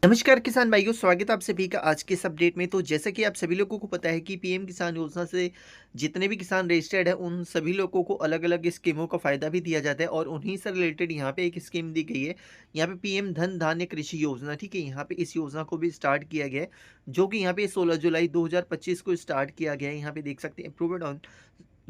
नमस्कार किसान भाइयों, स्वागत है आप सभी का आज के इस अपडेट में। तो जैसा कि आप सभी लोगों को पता है कि पीएम किसान योजना से जितने भी किसान रजिस्टर्ड है उन सभी लोगों को अलग अलग स्कीमों का फायदा भी दिया जाता है और उन्हीं से रिलेटेड यहाँ पे एक स्कीम दी गई है। यहाँ पे पीएम धन धान्य कृषि योजना, ठीक है। यहाँ पे इस योजना को भी स्टार्ट किया गया है, जो कि यहाँ पे 16 जुलाई 2025 को स्टार्ट किया गया है। यहाँ पे देख सकते हैं, approved on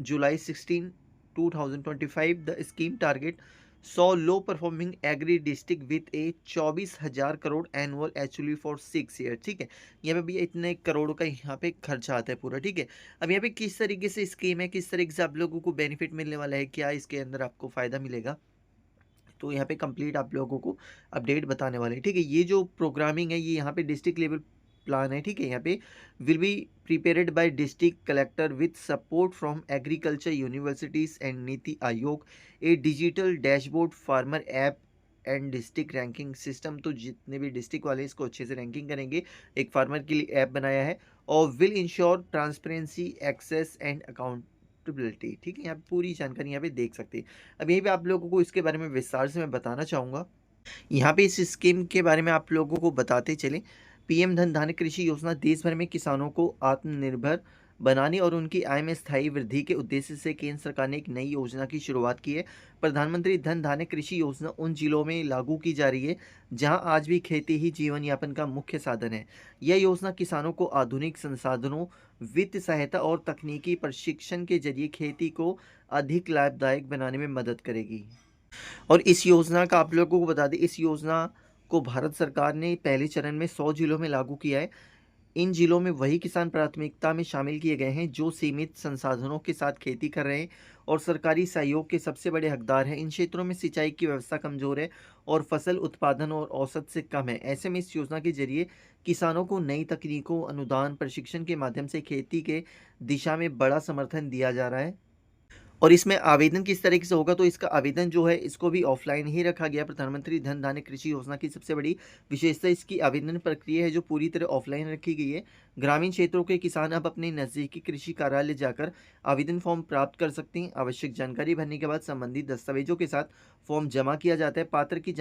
July 16, 2025। The scheme target 100 low performing agri district with a 24,000 crore annual actually for 6 year, ठीक है। यहाँ पे भी इतने करोड़ का यहाँ पे खर्चा आता है पूरा, ठीक है। अब यहाँ पे किस तरीके से स्कीम है, किस तरीके से आप लोगों को बेनिफिट मिलने वाला है, क्या इसके अंदर आपको फायदा मिलेगा, तो यहाँ पे कंप्लीट आप लोगों को अपडेट बताने वाले हैं, ठीक है। ये जो प्रोग्रामिंग है ये यहाँ पे डिस्ट्रिक्ट लेवल प्लान है, ठीक है। यहाँ पे will be prepared by district collector with support from agriculture universities and NITI Aayog, a digital dashboard farmer app and district ranking system. तो जितने भी डिस्ट्रिक्ट वाले इसको अच्छे से रैंकिंग करेंगे, एक फार्मर के लिए ऐप बनाया है, और will ensure transparency access and accountability, ठीक है। यहाँ पे पूरी जानकारी यहाँ पे देख सकते हैं। अब यहीं पे आप लोगों को इसके बारे में विस्तार से मैं बताना चाहूँगा। यहाँ पे इस स्कीम के बारे में आप लोगों को बताते चलें। पीएम धन धान्य कृषि योजना देश भर में किसानों को आत्मनिर्भर बनाने और उनकी आय में स्थायी वृद्धि के उद्देश्य से केंद्र सरकार ने एक नई योजना की शुरुआत की है। प्रधानमंत्री धन धान्य कृषि योजना उन जिलों में लागू की जा रही है जहां आज भी खेती ही जीवन यापन का मुख्य साधन है। यह योजना किसानों को आधुनिक संसाधनों, वित्त सहायता और तकनीकी प्रशिक्षण के जरिए खेती को अधिक लाभदायक बनाने में मदद करेगी। और इस योजना का आप लोगों को बता दें, इस योजना को भारत सरकार ने पहले चरण में 100 जिलों में लागू किया है। इन जिलों में वही किसान प्राथमिकता में शामिल किए गए हैं जो सीमित संसाधनों के साथ खेती कर रहे हैं और सरकारी सहयोग के सबसे बड़े हकदार हैं। इन क्षेत्रों में सिंचाई की व्यवस्था कमजोर है और फसल उत्पादन और औसत से कम है। ऐसे में इस योजना के जरिए किसानों को नई तकनीकों, अनुदान, प्रशिक्षण के माध्यम से खेती के दिशा में बड़ा समर्थन दिया जा रहा है। और इसमें आवेदन किस तरीके से होगा, तो इसका आवेदन जो है इसको भी ऑफलाइन ही रखा गया। प्रधानमंत्री धन धान्य कृषि योजना की सबसे बड़ी विशेषता इसकी आवेदन प्रक्रिया है जो पूरी तरह ऑफलाइन रखी गई है। ग्रामीण क्षेत्रों के किसान अब अपने नज़दीकी कृषि कार्यालय जाकर आवेदन फॉर्म प्राप्त कर सकते हैं। आवश्यक जानकारी भरने के बाद संबंधित दस्तावेजों के साथ फॉर्म जमा किया जाता है। पात्र की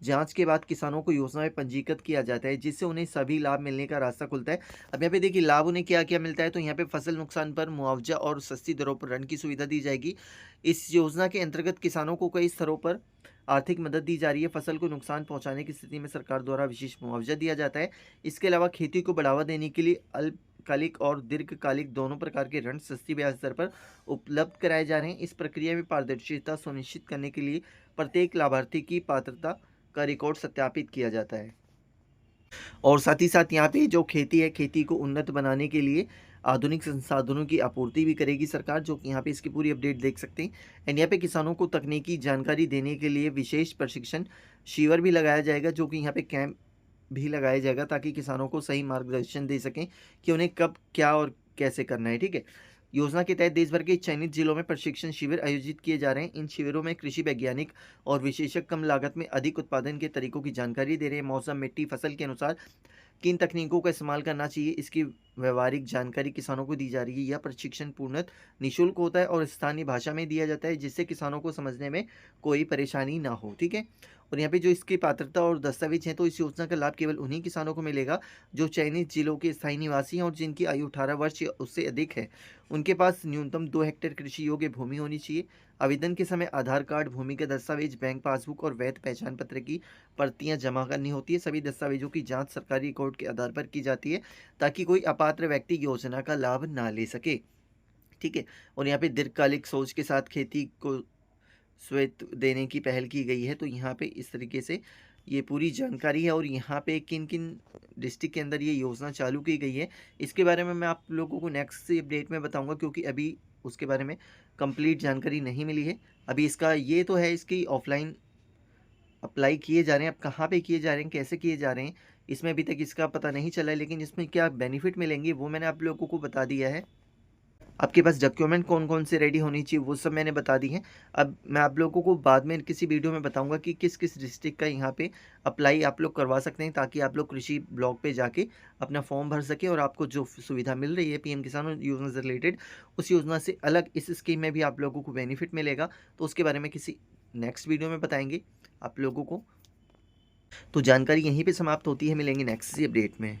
जांच के बाद किसानों को योजना में पंजीकृत किया जाता है, जिससे उन्हें सभी लाभ मिलने का रास्ता खुलता है। अब यहाँ पे देखिए लाभ उन्हें क्या क्या मिलता है, तो यहाँ पे फसल नुकसान पर मुआवजा और सस्ती दरों पर ऋण की सुविधा दी जाएगी। इस योजना के अंतर्गत किसानों को कई स्तरों पर आर्थिक मदद दी जा रही है। फसल को नुकसान पहुंचाने की स्थिति में सरकार द्वारा विशेष मुआवजा दिया जाता है। इसके अलावा खेती को बढ़ावा देने के लिए अल्पकालिक और दीर्घकालिक दोनों प्रकार के ऋण सस्ती ब्याज दर पर उपलब्ध कराए जा रहे हैं। इस प्रक्रिया में पारदर्शिता सुनिश्चित करने के लिए प्रत्येक लाभार्थी की पात्रता का रिकॉर्ड सत्यापित किया जाता है। और साथ ही साथ यहाँ पे जो खेती है, खेती को उन्नत बनाने के लिए आधुनिक संसाधनों की आपूर्ति भी करेगी सरकार, जो कि यहाँ पे इसकी पूरी अपडेट देख सकते हैं। एंड यहाँ पे किसानों को तकनीकी जानकारी देने के लिए विशेष प्रशिक्षण शिविर भी लगाया जाएगा, जो कि यहाँ पे कैंप भी लगाया जाएगा ताकि किसानों को सही मार्गदर्शन दे सकें कि उन्हें कब क्या और कैसे करना है, ठीक है। योजना के तहत देश भर के चयनित जिलों में प्रशिक्षण शिविर आयोजित किए जा रहे हैं। इन शिविरों में कृषि वैज्ञानिक और विशेषज्ञ कम लागत में अधिक उत्पादन के तरीकों की जानकारी दे रहे हैं। मौसम, मिट्टी, फसल के अनुसार किन तकनीकों का इस्तेमाल करना चाहिए, इसकी व्यवहारिक जानकारी किसानों को दी जा रही है। यह प्रशिक्षण पूर्णतः निःशुल्क होता है और स्थानीय भाषा में दिया जाता है, जिससे किसानों को समझने में कोई परेशानी ना हो, ठीक है। और यहाँ पे जो इसकी पात्रता और दस्तावेज हैं, तो इस योजना का लाभ केवल उन्हीं किसानों को मिलेगा जो चयनित जिलों के स्थायी निवासी हैं और जिनकी आयु 18 वर्ष या उससे अधिक है। उनके पास न्यूनतम 2 हेक्टेयर कृषि योग्य भूमि होनी चाहिए। आवेदन के समय आधार कार्ड, भूमि का दस्तावेज, बैंक पासबुक और वैध पहचान पत्र की प्रतियां जमा करनी होती है। सभी दस्तावेजों की जांच सरकारी रिकॉर्ड के आधार पर की जाती है ताकि कोई अपात्र व्यक्ति योजना का लाभ ना ले सके, ठीक है। और यहाँ पे दीर्घकालिक सोच के साथ खेती को स्वायत्त देने की पहल की गई है। तो यहाँ पे इस तरीके से ये पूरी जानकारी है और यहाँ पे किन किन डिस्ट्रिक्ट के अंदर ये योजना चालू की गई है, इसके बारे में मैं आप लोगों को नेक्स्ट अपडेट में बताऊंगा, क्योंकि अभी उसके बारे में कंप्लीट जानकारी नहीं मिली है। अभी इसका ये तो है, इसकी ऑफलाइन अप्लाई किए जा रहे हैं। अब कहाँ पे किए जा रहे हैं, कैसे किए जा रहे हैं, इसमें अभी तक इसका पता नहीं चला है, लेकिन इसमें क्या बेनिफिट मिलेंगे वो मैंने आप लोगों को बता दिया है। आपके पास डॉक्यूमेंट कौन कौन से रेडी होनी चाहिए वो सब मैंने बता दी हैं। अब मैं आप लोगों को बाद में किसी वीडियो में बताऊंगा कि किस किस डिस्ट्रिक्ट का यहाँ पे अप्लाई आप लोग करवा सकते हैं, ताकि आप लोग कृषि ब्लॉग पे जाके अपना फॉर्म भर सके और आपको जो सुविधा मिल रही है पीएम किसान योजना से रिलेटेड, उस योजना से अलग इस स्कीम में भी आप लोगों को बेनिफिट मिलेगा। तो उसके बारे में किसी नेक्स्ट वीडियो में बताएंगे आप लोगों को। तो जानकारी यहीं पे समाप्त होती है, मिलेंगे नेक्स्ट किसी अपडेट में।